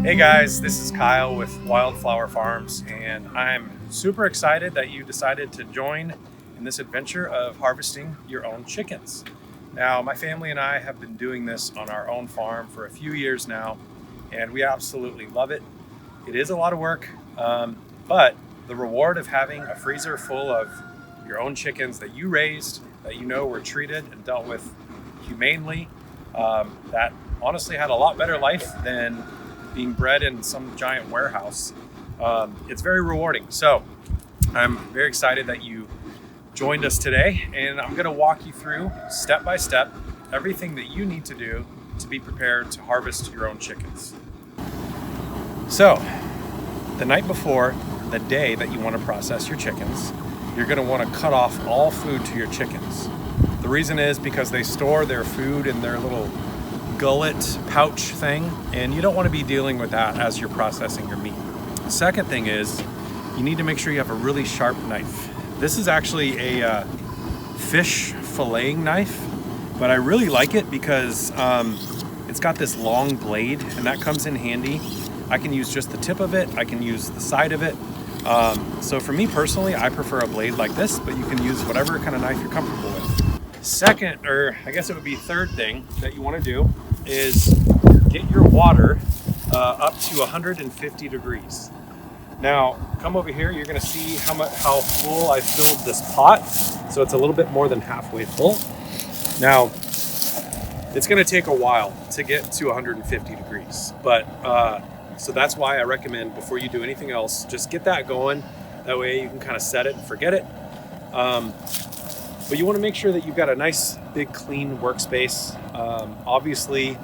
Hey guys, this is Kyle with Wildflower Farms, and I'm super excited that you decided to join in this adventure of harvesting your own chickens. Now, my family and I have been doing this on our own farm for a few years now, and we absolutely love it. It is a lot of work, but the reward of having a freezer full of your own chickens that you raised, that you know were treated and dealt with humanely, that honestly had a lot better life than being bred in some giant warehouse. It's very rewarding. So I'm very excited that you joined us today, and I'm going to walk you through step by step everything that you need to do to be prepared to harvest your own chickens. So the night before the day that you want to process your chickens, you're going to want to cut off all food to your chickens. The reason is because they store their food in their little gullet pouch thing, and you don't want to be dealing with that as you're processing your meat. The second thing is you need to make sure you have a really sharp knife. This is actually a fish filleting knife, but I really like it because it's got this long blade, and that comes in handy. I can use just the tip of it, I can use the side of it. So for me personally, I prefer a blade like this, but you can use whatever kind of knife you're comfortable with. Second, or I guess it would be third thing that you want to do is get your water up to 150 degrees. Now, come over here, you're going to see how full I filled this pot. So it's a little bit more than halfway full. Now, it's going to take a while to get to 150 degrees, but so that's why I recommend before you do anything else, just get that going. That way you can kind of set it and forget it. But you want to make sure that you've got a nice, big, clean workspace. Obviously,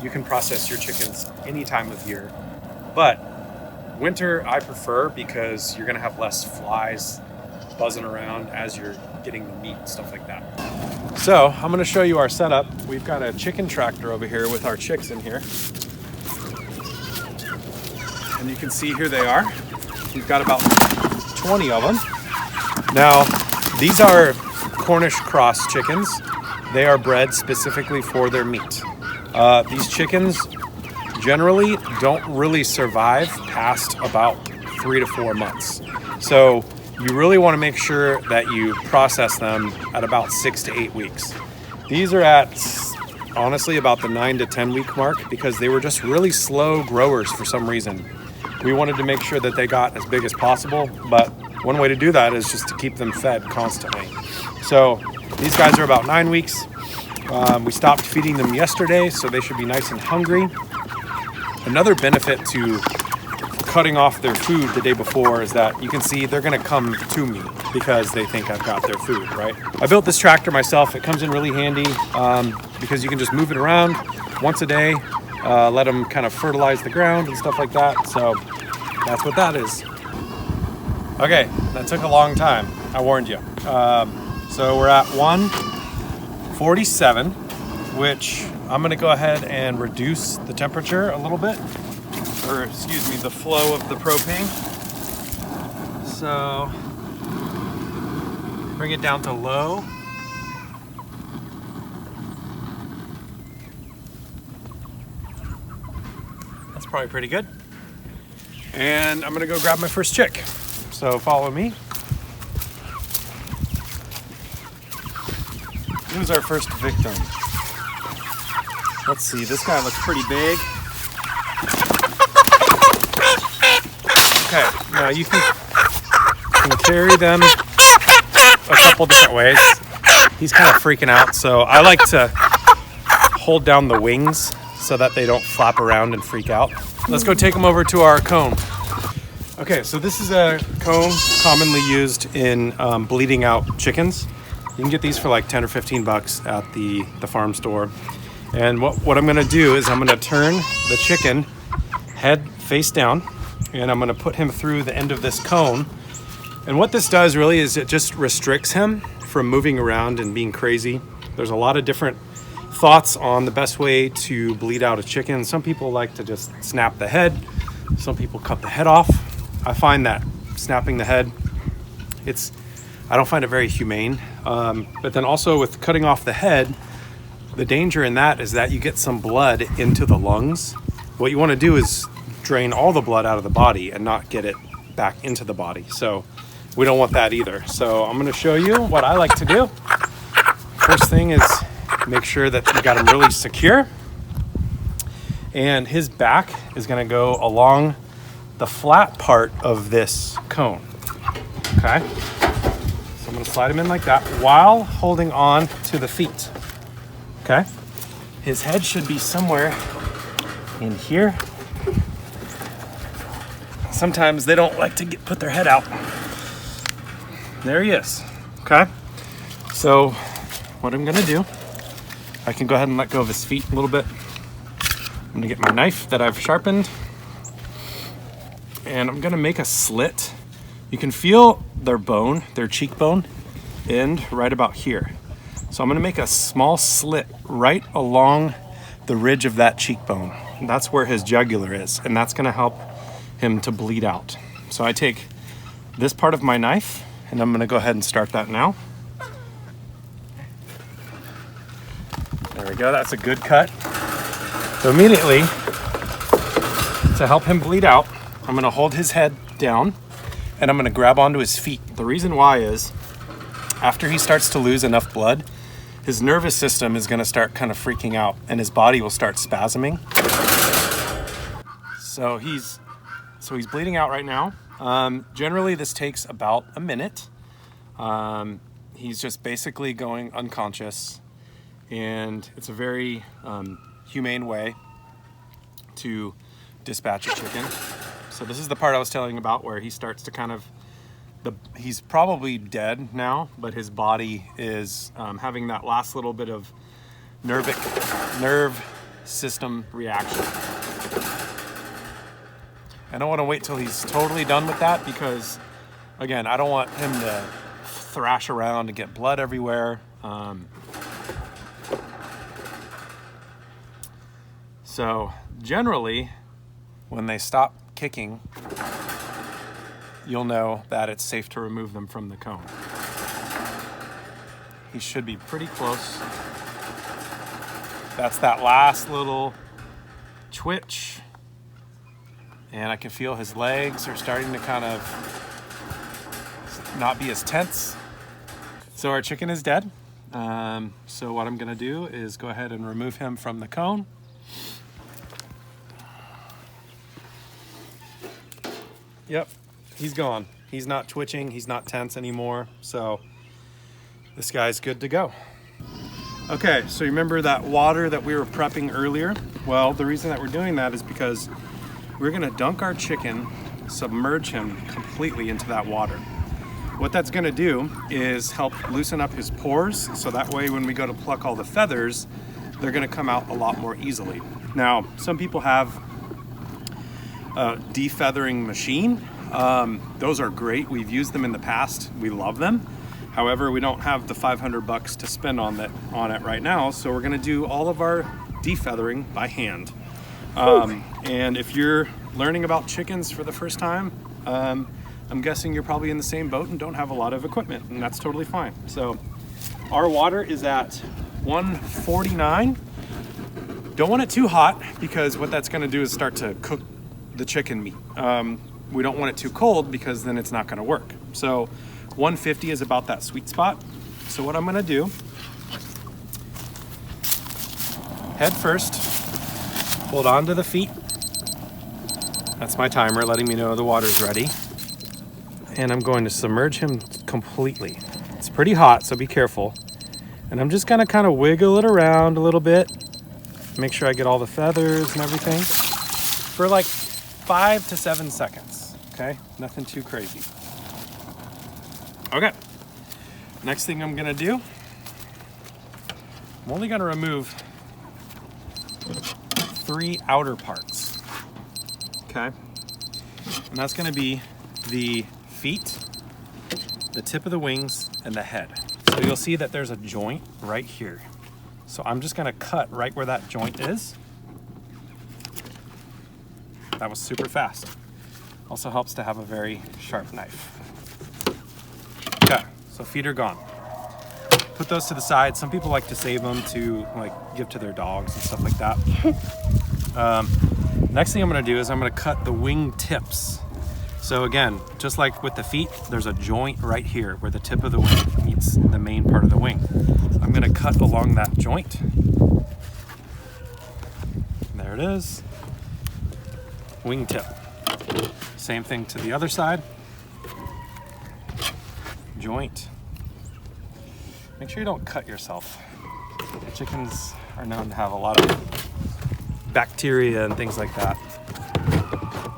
you can process your chickens any time of year, but winter I prefer because you're going to have less flies buzzing around as you're getting the meat and stuff like that. So I'm going to show you our setup. We've got a chicken tractor over here with our chicks in here. And you can see here they are. We've got about 20 of them. Now, these are Cornish cross chickens. They are bred specifically for their meat. These chickens generally don't really survive past about 3 to 4 months. So you really want to make sure that you process them at about 6 to 8 weeks. These are at honestly about the 9 to 10 week mark because they were just really slow growers for some reason. We wanted to make sure that they got as big as possible, but one way to do that is just to keep them fed constantly. So these guys are about 9 weeks. We stopped feeding them yesterday, so they should be nice and hungry. Another benefit to cutting off their food the day before is that you can see they're gonna come to me because they think I've got their food, right? I built this tractor myself. It comes in really handy because you can just move it around once a day, let them kind of fertilize the ground and stuff like that. So that's what that is. Okay, that took a long time. I warned you. So we're at 147, which I'm gonna go ahead and reduce the temperature a little bit, or excuse me, the flow of the propane. So bring it down to low. That's probably pretty good. And I'm gonna go grab my first chick. So follow me. Who's our first victim? Let's see, this guy looks pretty big. Okay, now you can carry them a couple different ways. He's kind of freaking out, so I like to hold down the wings so that they don't flap around and freak out. Let's go take them over to our comb. Okay, so this is a comb commonly used in bleeding out chickens. You can get these for like 10 or 15 bucks at the farm store. And what I'm gonna do is I'm gonna turn the chicken head face down, and I'm gonna put him through the end of this cone. And what this does really is it just restricts him from moving around and being crazy. There's a lot of different thoughts on the best way to bleed out a chicken. Some people like to just snap the head. Some people cut the head off. I find that snapping the head, I don't find it very humane. But then also with cutting off the head, the danger in that is that you get some blood into the lungs. What you want to do is drain all the blood out of the body and not get it back into the body. So we don't want that either. So I'm gonna show you what I like to do. First thing is make sure that you got him really secure. And his back is gonna go along the flat part of this cone, okay? So I'm gonna slide him in like that while holding on to the feet, okay? His head should be somewhere in here. Sometimes they don't like to put their head out. There he is, okay? So what I'm gonna do, I can go ahead and let go of his feet a little bit. I'm gonna get my knife that I've sharpened, and I'm gonna make a slit. You can feel their bone, their cheekbone end right about here. So I'm gonna make a small slit right along the ridge of that cheekbone. That's where his jugular is, and that's gonna help him to bleed out. So I take this part of my knife, and I'm gonna go ahead and start that now. There we go, that's a good cut. So immediately, to help him bleed out, I'm gonna hold his head down and I'm gonna grab onto his feet. The reason why is, after he starts to lose enough blood, his nervous system is gonna start kind of freaking out and his body will start spasming. So he's bleeding out right now. Generally this takes about a minute. He's just basically going unconscious, and it's a very humane way to dispatch a chicken. So this is the part I was telling you about where he starts to kind of, he's probably dead now, but his body is having that last little bit of nerve system reaction. I don't want to wait till he's totally done with that because, again, I don't want him to thrash around and get blood everywhere. So generally, when they stop kicking, you'll know that it's safe to remove them from the cone. He should be pretty close. That's that last little twitch. And I can feel his legs are starting to kind of not be as tense. So our chicken is dead. So what I'm gonna do is go ahead and remove him from the cone. Yep, he's gone. He's not twitching, he's not tense anymore. So this guy's good to go. Okay, so you remember that water that we were prepping earlier? Well, the reason that we're doing that is because we're gonna dunk our chicken, submerge him completely into that water. What that's gonna do is help loosen up his pores, so that way when we go to pluck all the feathers, they're gonna come out a lot more easily. Now, some people have a defeathering machine. Those are great. We've used them in the past. We love them. However, we don't have the $500 to spend on it right now, so we're gonna do all of our defeathering by hand. And if you're learning about chickens for the first time, I'm guessing you're probably in the same boat and don't have a lot of equipment, and that's totally fine. So our water is at 149. Don't want it too hot because what that's gonna do is start to cook the chicken meat. We don't want it too cold because then it's not gonna work. So 150 is about that sweet spot. So what I'm gonna do, head first, hold on to the feet. That's my timer letting me know the water's ready. And I'm going to submerge him completely. It's pretty hot, so be careful. And I'm just gonna kind of wiggle it around a little bit. Make sure I get all the feathers and everything. For like 5 to 7 seconds, okay? Nothing too crazy. Okay, next thing I'm gonna do, I'm only gonna remove 3 outer parts, okay? And that's gonna be the feet, the tip of the wings, and the head. So you'll see that there's a joint right here. So I'm just gonna cut right where that joint is. That was super fast. Also helps to have a very sharp knife. Okay, so feet are gone. Put those to the side. Some people like to save them to like give to their dogs and stuff like that. Next thing I'm gonna do is I'm gonna cut the wing tips. So again, just like with the feet, there's a joint right here where the tip of the wing meets the main part of the wing. I'm gonna cut along that joint. There it is. Wing tip. Same thing to the other side. Joint. Make sure you don't cut yourself. Chickens are known to have a lot of bacteria and things like that.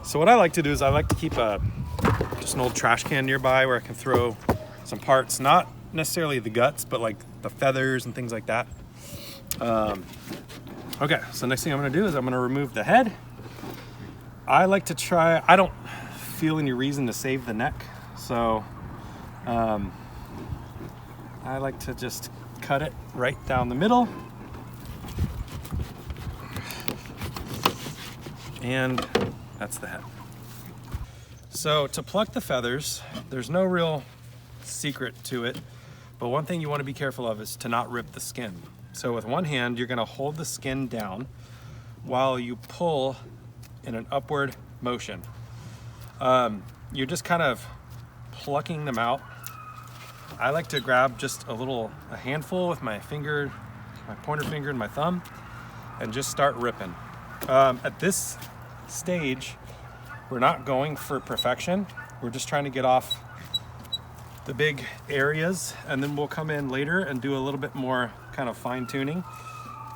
So what I like to do is I like to keep just an old trash can nearby where I can throw some parts, not necessarily the guts, but like the feathers and things like that. Okay, so next thing I'm gonna do is I'm gonna remove the head. I like to try, I don't feel any reason to save the neck, so I like to just cut it right down the middle. And that's the head. So to pluck the feathers, there's no real secret to it, but one thing you want to be careful of is to not rip the skin. So with one hand, you're going to hold the skin down while you pull in an upward motion. You're just kind of plucking them out. I like to grab just a handful with my finger, my pointer finger and my thumb, and just start ripping. At this stage, we're not going for perfection. We're just trying to get off the big areas, and then we'll come in later and do a little bit more kind of fine tuning.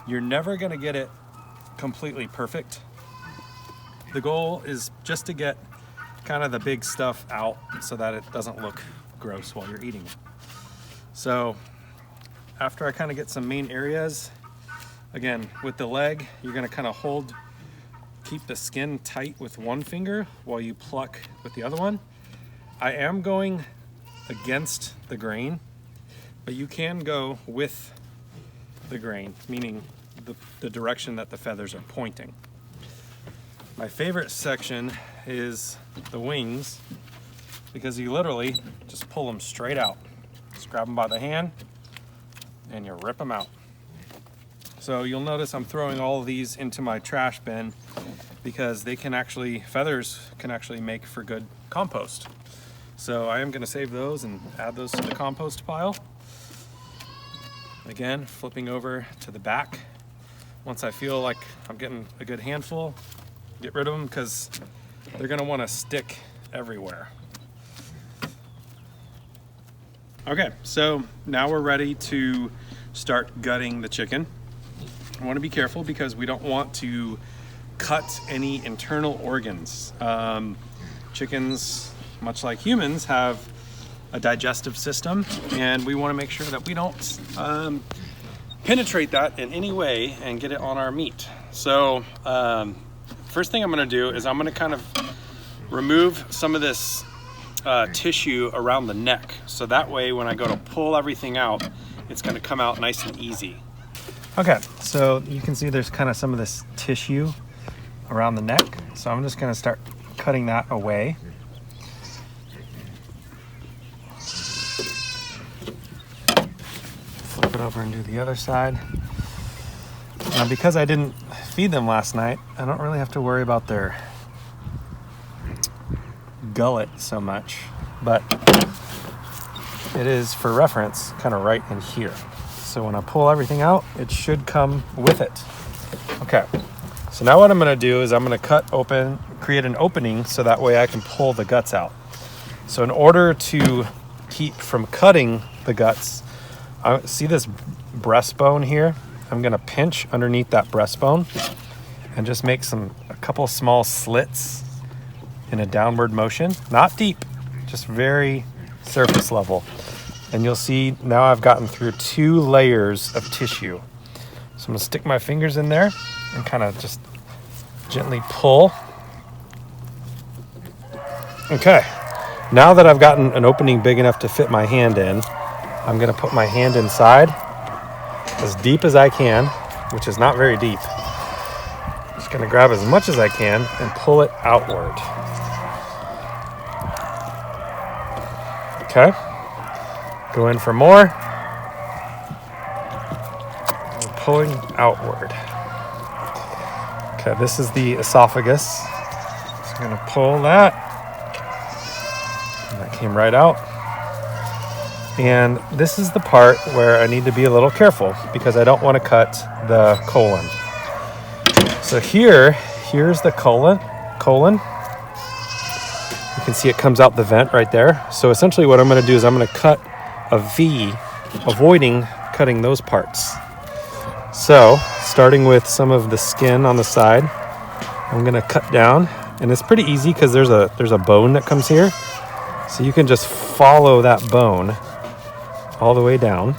You're never gonna get it completely perfect. The goal is just to get kind of the big stuff out so that it doesn't look gross while you're eating it. So after I kind of get some main areas, again, with the leg, you're gonna kind of keep the skin tight with one finger while you pluck with the other one. I am going against the grain, but you can go with the grain, meaning the direction that the feathers are pointing. My favorite section is the wings, because you literally just pull them straight out. Just grab them by the hand and you rip them out. So you'll notice I'm throwing all of these into my trash bin because feathers can actually make for good compost. So I am gonna save those and add those to the compost pile. Again, flipping over to the back. Once I feel like I'm getting a good handful, get rid of them because they're gonna wanna stick everywhere. Okay, so now we're ready to start gutting the chicken. I wanna be careful because we don't want to cut any internal organs. Chickens, much like humans, have a digestive system, and we want to make sure that we don't penetrate that in any way and get it on our meat. So first thing I'm going to do is I'm going to kind of remove some of this tissue around the neck, so that way when I go to pull everything out, it's going to come out nice and easy. Okay, so you can see there's kind of some of this tissue around the neck, so I'm just going to start cutting that away. Flip it over and do the other side. Now, because I didn't feed them last night, I don't really have to worry about their gullet so much, but it is, for reference, kind of right in here. So when I pull everything out, it should come with it. Okay, so now what I'm gonna do is I'm gonna create an opening so that way I can pull the guts out. So in order to keep from cutting the guts, see this breastbone here? I'm gonna pinch underneath that breastbone and just make a couple small slits in a downward motion. Not deep, just very surface level. And you'll see now I've gotten through 2 layers of tissue. So I'm gonna stick my fingers in there and kind of just gently pull. Okay, now that I've gotten an opening big enough to fit my hand in, I'm gonna put my hand inside as deep as I can, which is not very deep. Just gonna grab as much as I can and pull it outward. Okay, go in for more. And pulling outward. Okay, this is the esophagus. So I'm gonna pull that. And that came right out. And this is the part where I need to be a little careful because I don't want to cut the colon. So here's the colon. You can see it comes out the vent right there. So essentially what I'm going to do is I'm going to cut a V, avoiding cutting those parts. So starting with some of the skin on the side, I'm going to cut down, and it's pretty easy because there's a bone that comes here. So you can just follow that bone all the way down.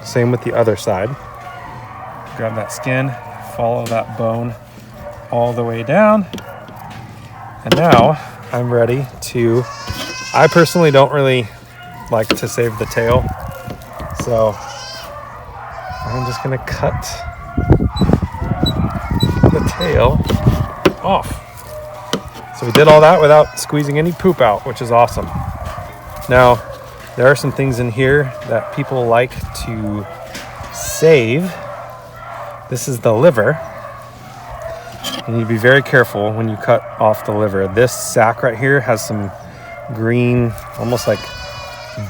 Same with the other side. Grab that skin, follow that bone all the way down. And now I'm ready to, I personally don't really like to save the tail. So I'm just gonna cut the tail off. So we did all that without squeezing any poop out, which is awesome. Now, there are some things in here that people like to save. This is the liver. You need to be very careful when you cut off the liver. This sac right here has some green, almost like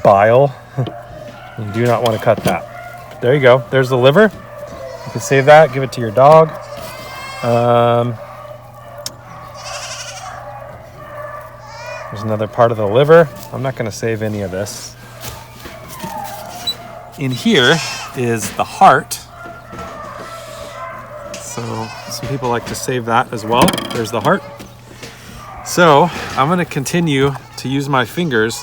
bile. You do not want to cut that. But there you go. There's the liver. You can save that, give it to your dog. There's another part of the liver. I'm not going to save any of this. In here is the heart. So some people like to save that as well. There's the heart. So I'm going to continue to use my fingers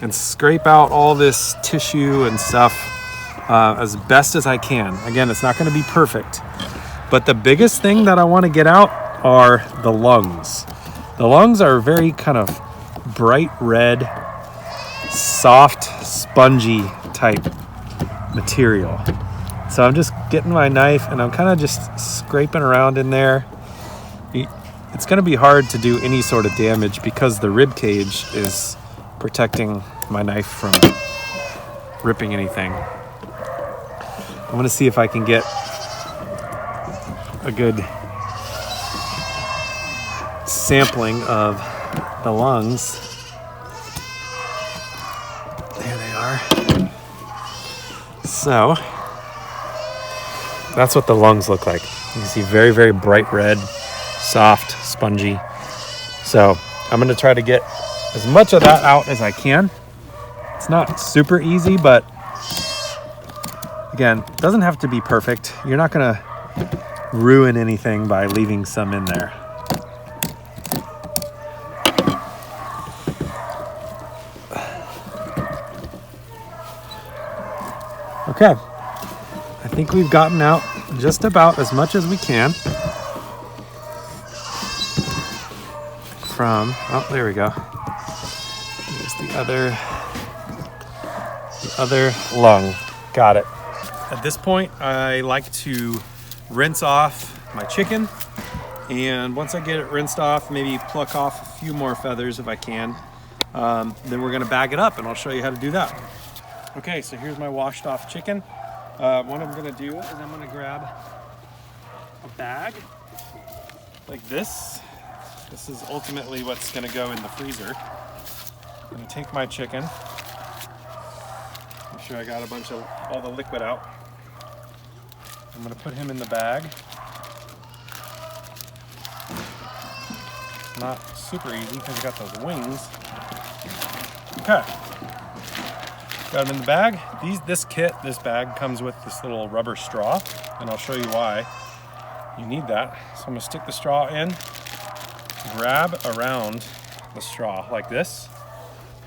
and scrape out all this tissue and stuff as best as I can. Again, it's not going to be perfect, but the biggest thing that I want to get out are the lungs. The lungs are very kind of bright red, soft, spongy type material. So I'm just getting my knife and I'm kind of just scraping around in there. It's going to be hard to do any sort of damage because the rib cage is protecting my knife from ripping anything. I'm going to see if I can get a good sampling of the lungs. There they are. So that's what the lungs look like. You can see very, very bright red, soft, spongy. So I'm going to try to get as much of that out as I can. It's not super easy, but again, it doesn't have to be perfect. You're not going to ruin anything by leaving some in there. Okay, I think we've gotten out just about as much as we can from, oh, there we go. Here's the other lung. Got it. At this point, I like to rinse off my chicken. And once I get it rinsed off, maybe pluck off a few more feathers if I can. Then we're gonna bag it up and I'll show you how to do that. Okay, so here's my washed off chicken. What I'm gonna do is I'm gonna grab a bag like this. This is ultimately what's gonna go in the freezer. I'm gonna take my chicken. Make sure I got a bunch of all the liquid out. I'm gonna put him in the bag. Not super easy because I got those wings. Okay. Got them in the bag. This bag comes with this little rubber straw, and I'll show you why you need that. So I'm gonna stick the straw in, grab around the straw like this.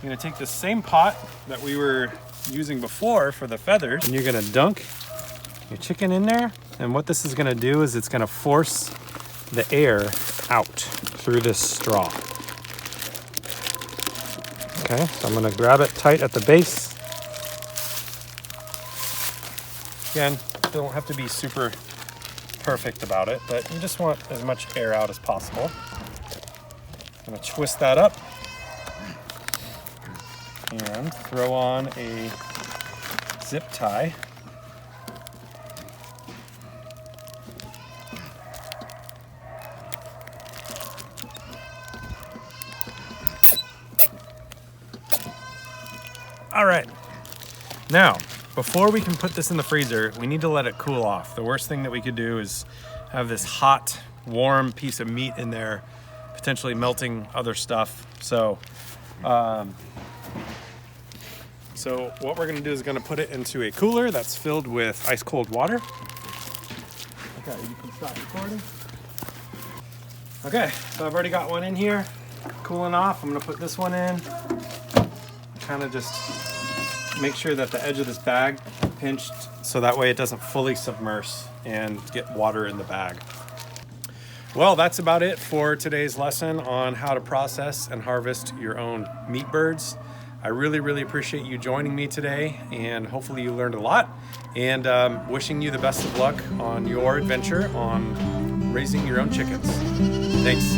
You're gonna take the same pot that we were using before for the feathers, and you're gonna dunk your chicken in there. And what this is gonna do is it's gonna force the air out through this straw. Okay, so I'm gonna grab it tight at the base. Again, don't have to be super perfect about it, but you just want as much air out as possible. I'm gonna twist that up and throw on a zip tie. All right. Now, before we can put this in the freezer, we need to let it cool off. The worst thing that we could do is have this hot, warm piece of meat in there, potentially melting other stuff. So what we're gonna do is gonna put it into a cooler that's filled with ice cold water. Okay, you can stop recording. Okay, so I've already got one in here, cooling off. I'm gonna put this one in. Kind of just make sure that the edge of this bag pinched so that way it doesn't fully submerge and get water in the bag. Well, that's about it for today's lesson on how to process and harvest your own meat birds. I really appreciate you joining me today, and hopefully you learned a lot, and wishing you the best of luck on your adventure on raising your own chickens. Thanks.